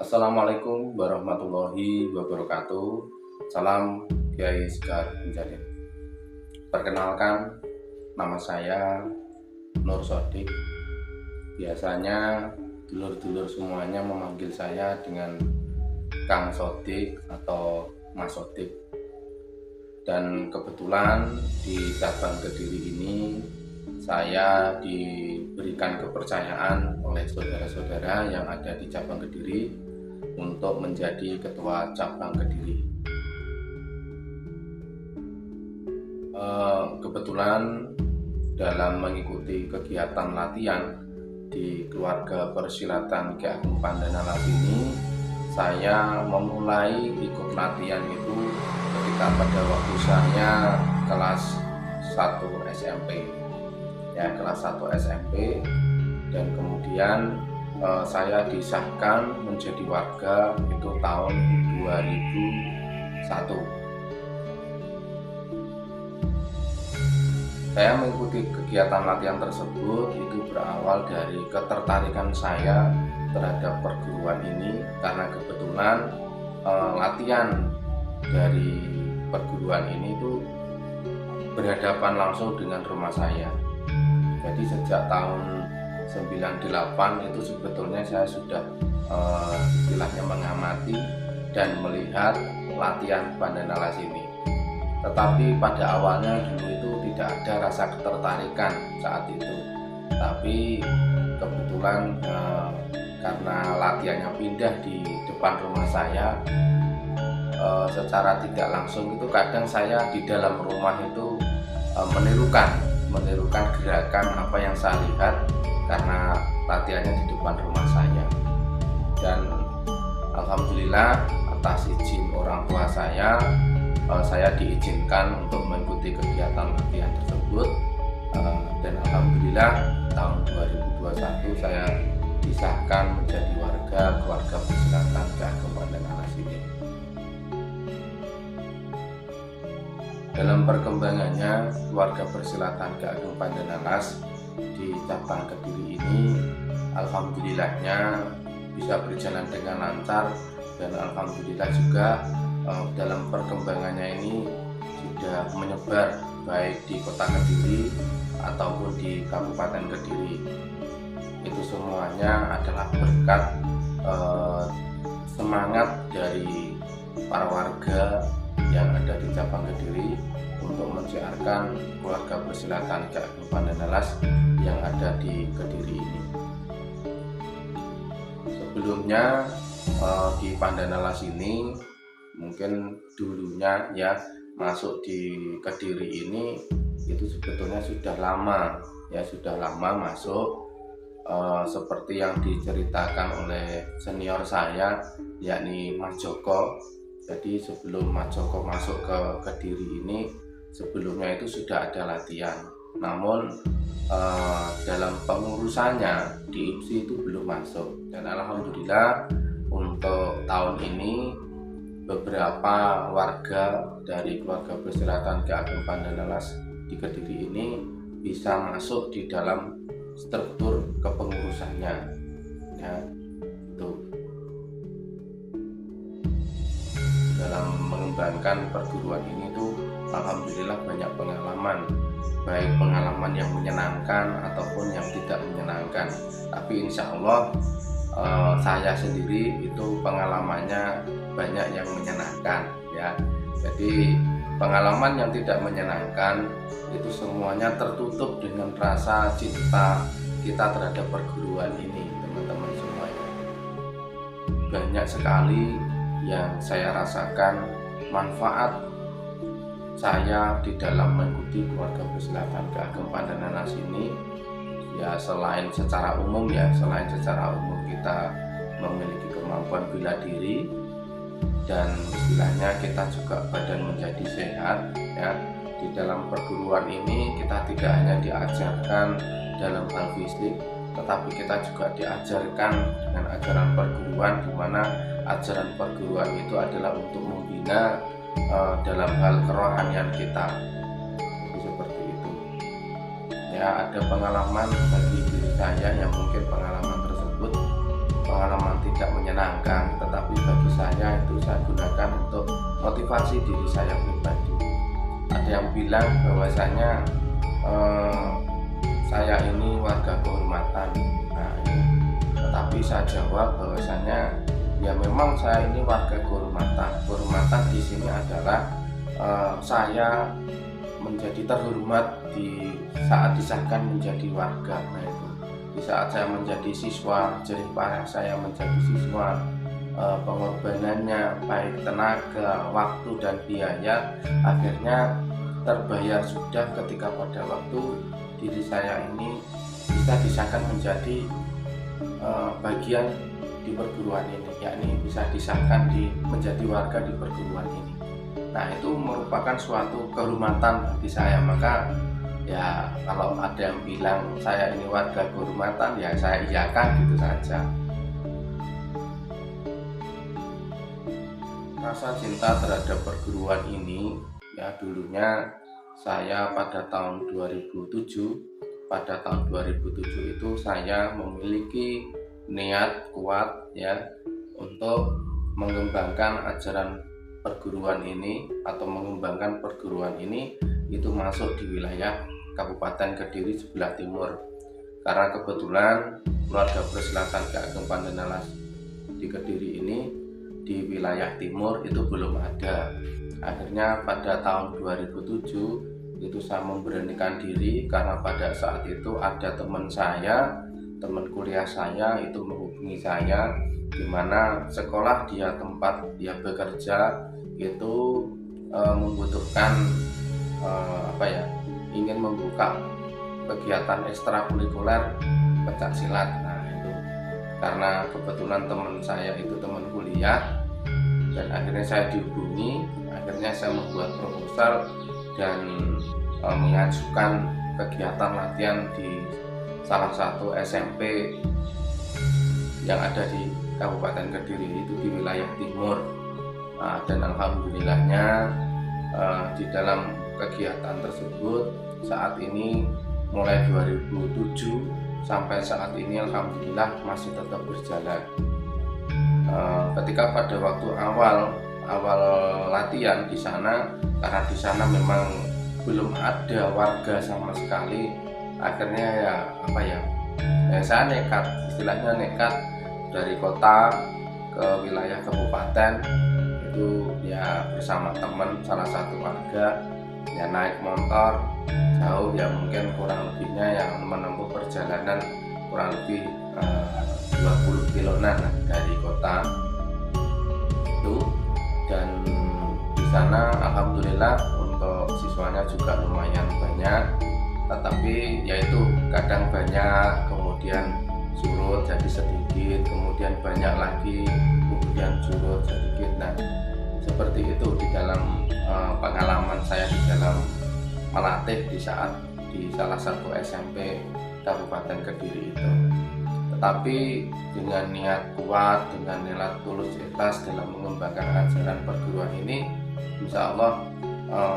Assalamualaikum warahmatullahi wabarakatuh. Salam Kiai Sekar Menjadi. Perkenalkan, nama saya Nur Sodik. Biasanya dulur-dulur semuanya memanggil saya dengan Kang Sodik atau Mas Sodik. Dan kebetulan di cabang Kediri ini saya diberikan kepercayaan oleh saudara-saudara yang ada di cabang Kediri untuk menjadi ketua cabang Kediri. Kebetulan dalam mengikuti kegiatan latihan di keluarga persilatan Ki Ageng Pandana Las ini, saya memulai ikut latihan itu ketika pada waktu saya kelas 1 SMP. Ya, kelas 1 SMP, dan kemudian saya disahkan menjadi warga itu tahun 2001. Saya mengikuti kegiatan latihan tersebut itu berawal dari ketertarikan saya terhadap perguruan ini, karena kebetulan latihan dari perguruan ini itu berhadapan langsung dengan rumah saya. Jadi sejak tahun 98 itu sebetulnya saya sudah istilahnya mengamati dan melihat latihan Pandana Las ini. Tetapi pada awalnya dulu itu tidak ada rasa ketertarikan saat itu. Tapi kebetulan karena latihannya pindah di depan rumah saya, secara tidak langsung itu kadang saya di dalam rumah itu menirukan gerakan apa yang saya lihat karena latihannya di depan rumah saya. Dan alhamdulillah atas izin orang tua saya diizinkan untuk mengikuti kegiatan latihan tersebut, dan alhamdulillah tahun 2021 saya disahkan menjadi warga keluarga persilatan Ki Ageng Pandana Las ini. Dalam perkembangannya keluarga persilatan Ki Ageng Pandana Las di cabang Kediri ini, alhamdulillahnya bisa berjalan dengan lancar, dan alhamdulillah juga dalam perkembangannya ini sudah menyebar baik di kota Kediri ataupun di Kabupaten Kediri. Itu semuanya adalah berkat semangat dari para warga yang ada di cabang Kediri untuk mensiarkan keluarga persilatan Ki Ageng Pandana Las yang ada di Kediri ini. Sebelumnya di Pandana Las ini, mungkin dulunya ya masuk di Kediri ini itu sebetulnya sudah lama masuk, seperti yang diceritakan oleh senior saya yakni Mas Joko. Jadi sebelum Mas Joko masuk ke Kediri ini, sebelumnya itu sudah ada latihan, namun dalam pengurusannya di IPSI itu belum masuk. Dan alhamdulillah untuk tahun ini beberapa warga dari keluarga persilatan Ki Ageng Pandana Las di Kediri ini bisa masuk di dalam struktur kepengurusannya, ya. Itu dalam mengembangkan perguruan ini tuh alhamdulillah banyak pengalaman, baik pengalaman yang menyenangkan ataupun yang tidak menyenangkan. Tapi insya Allah saya sendiri itu pengalamannya banyak yang menyenangkan, ya. Jadi pengalaman yang tidak menyenangkan itu semuanya tertutup dengan rasa cinta kita terhadap perguruan ini, teman-teman semuanya. Banyak sekali yang saya rasakan manfaat saya di dalam mengikuti keluarga persilatan Ki Ageng Pandana Las ini. Ya selain secara umum kita memiliki kemampuan bela diri, dan istilahnya kita juga badan menjadi sehat, ya. Di dalam perguruan ini kita tidak hanya diajarkan dalam hal fisik, tetapi kita juga diajarkan dengan ajaran perguruan, di mana ajaran perguruan itu adalah untuk membina dalam hal kerohanian kita. Jadi seperti itu. ya ada pengalaman bagi diri saya yang mungkin pengalaman tersebut pengalaman tidak menyenangkan, tetapi bagi saya itu saya gunakan untuk motivasi diri saya pribadi. Ada yang bilang bahwasanya saya ini warga kehormatan. Nah, tetapi saya jawab bahwasanya ya memang saya ini warga kehormatan. Kehormatan di sini adalah saya menjadi terhormat di saat disahkan menjadi warga. Nah, itu di saat saya menjadi siswa, jerih payah saya menjadi siswa, pengorbanannya baik tenaga, waktu dan biaya akhirnya terbayar sudah ketika pada waktu diri saya ini bisa disahkan menjadi bagian di perguruan ini, yakni bisa disahkan menjadi warga di perguruan ini. Nah, itu merupakan suatu kehormatan bagi saya. Maka ya kalau ada yang bilang saya ini warga kehormatan, ya saya iyakan gitu saja. Rasa cinta terhadap perguruan ini ya dulunya saya pada tahun 2007 itu saya memiliki niat kuat ya untuk mengembangkan ajaran perguruan ini atau mengembangkan perguruan ini itu masuk di wilayah Kabupaten Kediri sebelah timur, karena kebetulan keluarga Berselatan Ki Ageng Pandan Alas di Kediri ini di wilayah timur itu belum ada. Akhirnya pada tahun 2007 itu saya memberanikan diri karena pada saat itu ada teman kuliah saya itu menghubungi saya di mana sekolah dia tempat dia bekerja itu membutuhkan ingin membuka kegiatan ekstrakurikuler pencak silat. Nah, itu karena kebetulan teman saya itu teman kuliah dan akhirnya saya dihubungi, akhirnya saya membuat proposal dan mengajukan kegiatan latihan di salah satu SMP yang ada di Kabupaten Kediri itu di wilayah timur. Dan alhamdulillahnya di dalam kegiatan tersebut saat ini mulai 2007 sampai saat ini alhamdulillah masih tetap berjalan. Ketika pada waktu awal latihan di sana, karena di sana memang belum ada warga sama sekali, akhirnya saya nekat, istilahnya nekat dari kota ke wilayah kabupaten itu ya bersama teman salah satu warga ya naik motor jauh ya mungkin kurang lebihnya yang menempuh perjalanan kurang lebih 20 kiloan dari kota itu. Dan di sana alhamdulillah untuk siswanya juga lumayan banyak, tetapi yaitu kadang banyak kemudian surut jadi sedikit, kemudian banyak lagi, kemudian surut sedikit. Nah, seperti itu di dalam pengalaman saya di dalam melatih di salah satu SMP Kabupaten Kediri itu. Tetapi dengan niat kuat, dengan niat tulus ikhlas dalam mengembangkan ajaran perguruan ini, insya Allah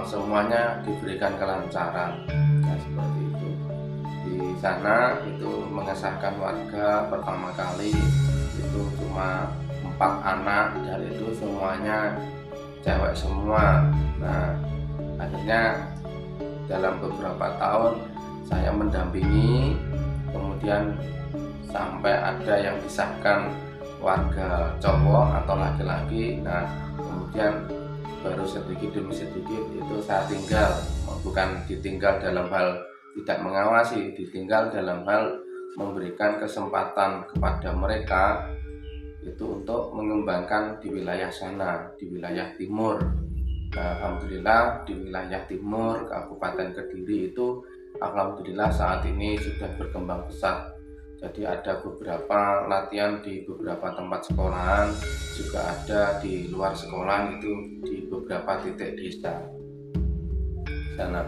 semuanya diberikan kelancaran. Nah, seperti itu. Di sana itu mengesahkan warga pertama kali itu cuma 4 anak dan itu semuanya cewek semua. Nah, akhirnya dalam beberapa tahun saya mendampingi, kemudian sampai ada yang disahkan warga cowok atau laki-laki. Nah, kemudian baru sedikit demi sedikit itu saya tinggal, bukan ditinggal dalam hal tidak mengawasi, ditinggal dalam hal memberikan kesempatan kepada mereka itu untuk mengembangkan di wilayah sana, di wilayah timur. Nah, alhamdulillah di wilayah timur Kabupaten Kediri itu alhamdulillah saat ini sudah berkembang pesat. Jadi ada beberapa latihan di beberapa tempat sekolahan, juga ada di luar sekolah itu di beberapa titik desa sana.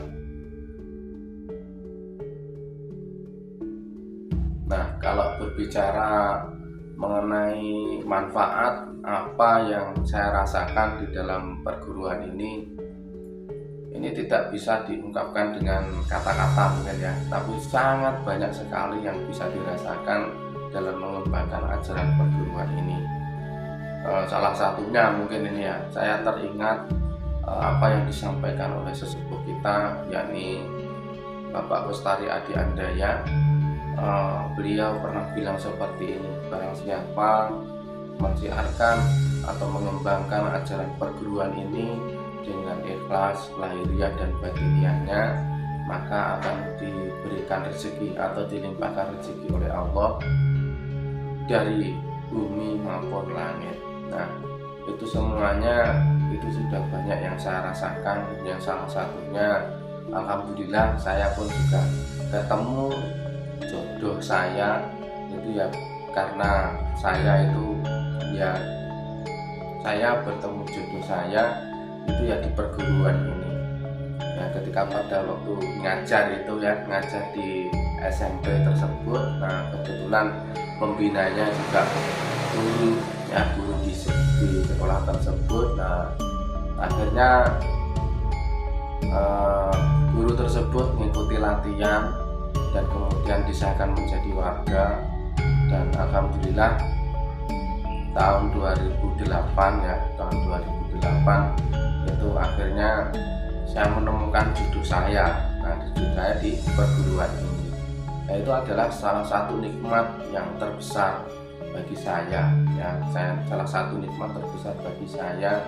Nah, kalau berbicara mengenai manfaat apa yang saya rasakan di dalam perguruan ini, ini tidak bisa diungkapkan dengan kata-kata mungkin ya, tapi sangat banyak sekali yang bisa dirasakan dalam mengembangkan ajaran perguruan ini. Salah satunya mungkin ini ya, saya teringat apa yang disampaikan oleh sesepuh kita, yakni Bapak Lestari Adi Andaya. Beliau pernah bilang seperti ini, barang siapa mensiarkan atau mengembangkan ajaran perguruan ini dengan ikhlas lahiriah dan batiniahnya, maka akan diberikan rezeki atau dilimpahkan rezeki oleh Allah dari bumi maupun langit. Nah, itu semuanya itu sudah banyak yang saya rasakan. Yang salah satunya, alhamdulillah saya pun juga ketemu jodoh saya itu ya, karena saya itu ya, saya bertemu jodoh saya itu ya di perguruan ini ya, ketika pada waktu ngajar itu ya, ngajar di SMP tersebut. Nah, kebetulan pembinanya juga guru ya, guru di sekolah tersebut. Nah, akhirnya guru tersebut mengikuti latihan dan kemudian disahkan menjadi warga, dan alhamdulillah tahun 2008 ya, tahun 2008 itu akhirnya saya menemukan jodoh saya. Nah, jodoh saya di perguruan ini, nah, itu adalah salah satu nikmat yang terbesar bagi saya ya, salah satu nikmat terbesar bagi saya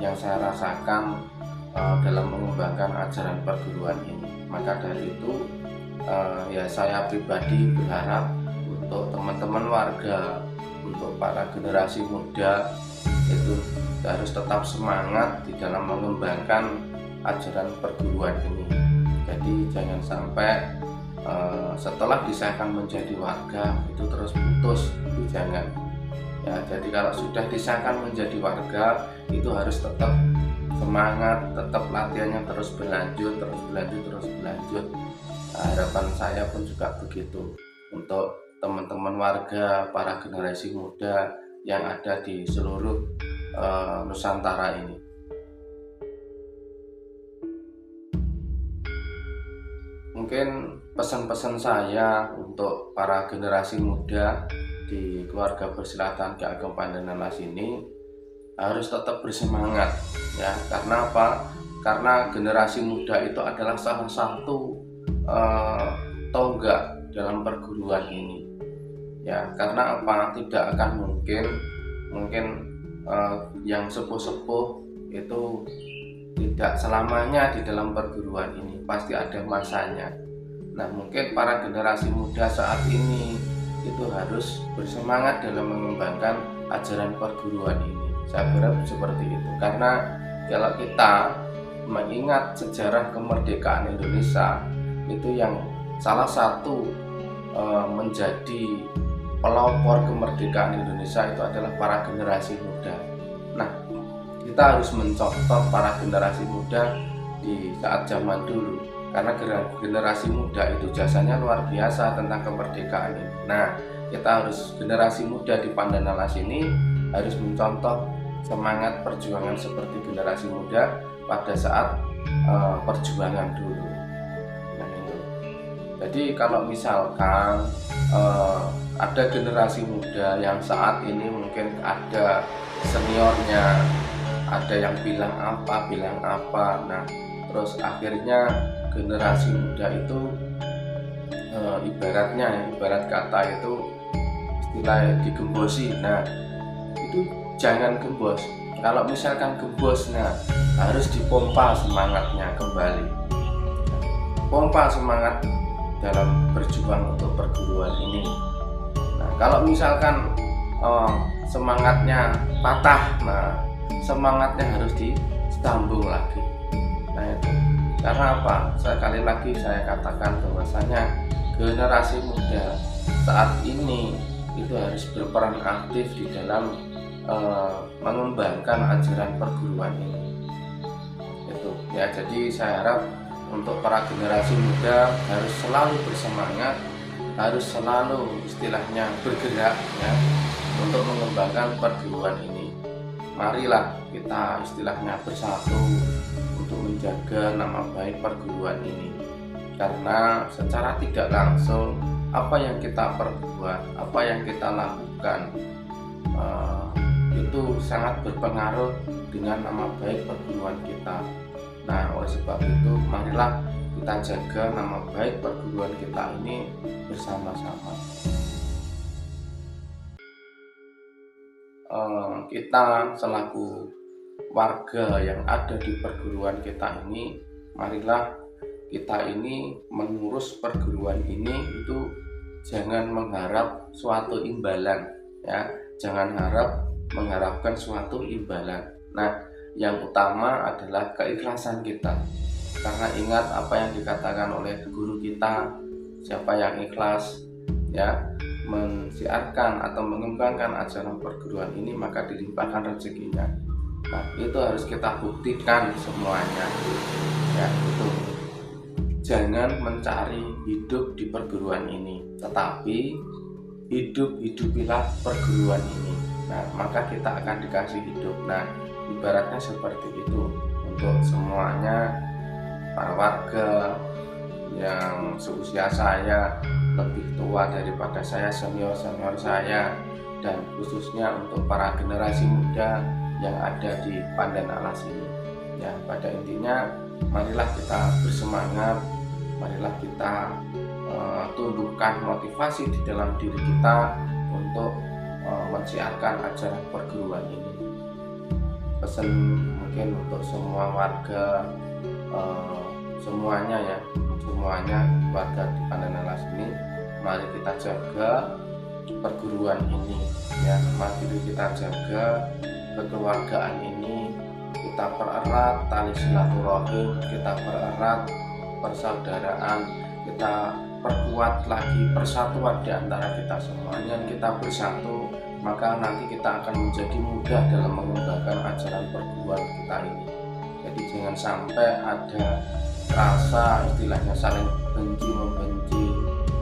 yang saya rasakan dalam mengembangkan ajaran perguruan ini. Maka dari itu ya, saya pribadi berharap untuk teman-teman warga, untuk para generasi muda itu harus tetap semangat di dalam mengembangkan ajaran perguruan ini. Jadi jangan sampai setelah disahkan menjadi warga itu terus putus, itu jangan ya. Jadi kalau sudah disahkan menjadi warga itu harus tetap semangat, tetap latihannya terus berlanjut. Nah, harapan saya pun juga begitu untuk teman-teman warga, para generasi muda yang ada di seluruh Nusantara ini. Mungkin pesan-pesan saya untuk para generasi muda di keluarga persilatan Ki Ageng Pandenelas ini, harus tetap bersemangat ya. Karena apa? Karena generasi muda itu adalah salah satu tonggak dalam perguruan ini ya. Karena apa? Tidak akan mungkin yang sepuh-sepuh itu tidak selamanya di dalam perguruan ini, pasti ada masanya. Nah, mungkin para generasi muda saat ini itu harus bersemangat dalam mengembangkan ajaran perguruan ini. Saya berharap seperti itu, karena kalau kita mengingat sejarah kemerdekaan Indonesia, itu yang salah satu menjadi pelopor kemerdekaan Indonesia itu adalah para generasi muda. Nah, kita harus mencontoh para generasi muda di saat zaman dulu, karena generasi muda itu jasanya luar biasa tentang kemerdekaan ini. Nah, kita harus, generasi muda di Pandenelas ini harus mencontoh semangat perjuangan seperti generasi muda pada saat perjuangan dulu. Nah, itu. Jadi kalau misalkan ada generasi muda yang saat ini mungkin ada seniornya, ada yang bilang apa, nah terus akhirnya generasi muda itu ibarat kata itu istilah digembosi. Nah, itu jangan gembos. Kalau misalkan gembos, nah harus dipompa semangatnya kembali, pompa semangat dalam berjuang untuk perguruan ini. Nah, kalau misalkan semangatnya patah, nah semangatnya harus disambung lagi. Nah, itu karena apa? Sekali lagi saya katakan bahwasanya generasi muda saat ini itu harus berperan aktif di dalam mengembangkan ajaran perguruan ini. Itu ya, jadi saya harap untuk para generasi muda harus selalu bersemangat, harus selalu istilahnya bergerak ya, untuk mengembangkan perguruan ini. Marilah kita istilahnya bersatu untuk menjaga nama baik perguruan ini, karena secara tidak langsung apa yang kita perbuat, apa yang kita lakukan itu sangat berpengaruh dengan nama baik perguruan kita. Nah, oleh sebab itu marilah kita jaga nama baik perguruan kita ini bersama-sama. Kita selaku warga yang ada di perguruan kita ini, marilah kita ini mengurus perguruan ini itu jangan mengharap suatu imbalan, ya, jangan mengharapkan suatu imbalan. Nah, yang utama adalah keikhlasan kita, karena ingat apa yang dikatakan oleh guru kita, siapa yang ikhlas, ya, mensiarkan atau mengembangkan ajaran perguruan ini, maka dilimpahkan rezekinya. Nah, itu harus kita buktikan semuanya, ya. Itu jangan mencari hidup di perguruan ini, tetapi hidupilah perguruan ini. Nah, maka kita akan dikasih hidup. Nah, ibaratnya seperti itu untuk semuanya, para warga yang seusia saya, lebih tua daripada saya, senior saya, dan khususnya untuk para generasi muda yang ada di Pandan Alas ini. Ya, pada intinya marilah kita bersemangat, marilah kita tumbuhkan motivasi di dalam diri kita untuk mensiarkan ajaran perguruan ini. Pesan mungkin untuk semua warga, semuanya warga di Pandan Alas ini, mari kita jaga perguruan ini, ya, mari kita jaga kekeluargaan ini, kita pererat tali silaturahim, kita pererat persaudaraan, kita perkuat lagi persatuan di antara kita semuanya. Kita bersatu, maka nanti kita akan menjadi mudah dalam mengembangkan ajaran perguruan kita ini. Jadi jangan sampai ada rasa istilahnya saling benci membenci,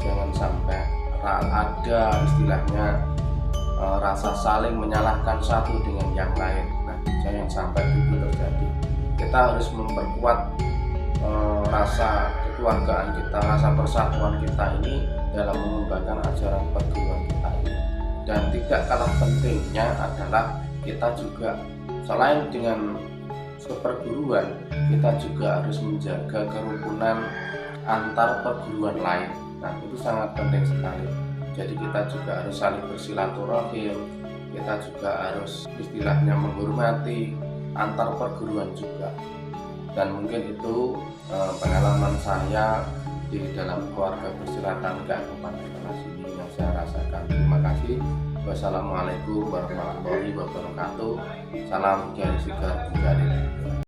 jangan sampai ada istilahnya rasa saling menyalahkan satu dengan yang lain. Nah, jangan sampai itu terjadi. Kita harus memperkuat rasa kekeluargaan kita, rasa persatuan kita ini dalam mengembangkan ajaran perguruan kita ini. Dan tidak kalah pentingnya adalah kita juga selain dengan seperguruan, kita juga harus menjaga kerukunan antar perguruan lain. Nah, itu sangat penting sekali. Jadi kita juga harus saling bersilaturahim, kita juga harus istilahnya menghormati antar perguruan juga. Dan mungkin itu pengalaman saya di dalam keluarga persilatan Kabupaten Alas ini yang saya rasakan. Terima kasih. Wassalamualaikum warahmatullahi wabarakatuh. Salam Kiai Sigar Bukhari.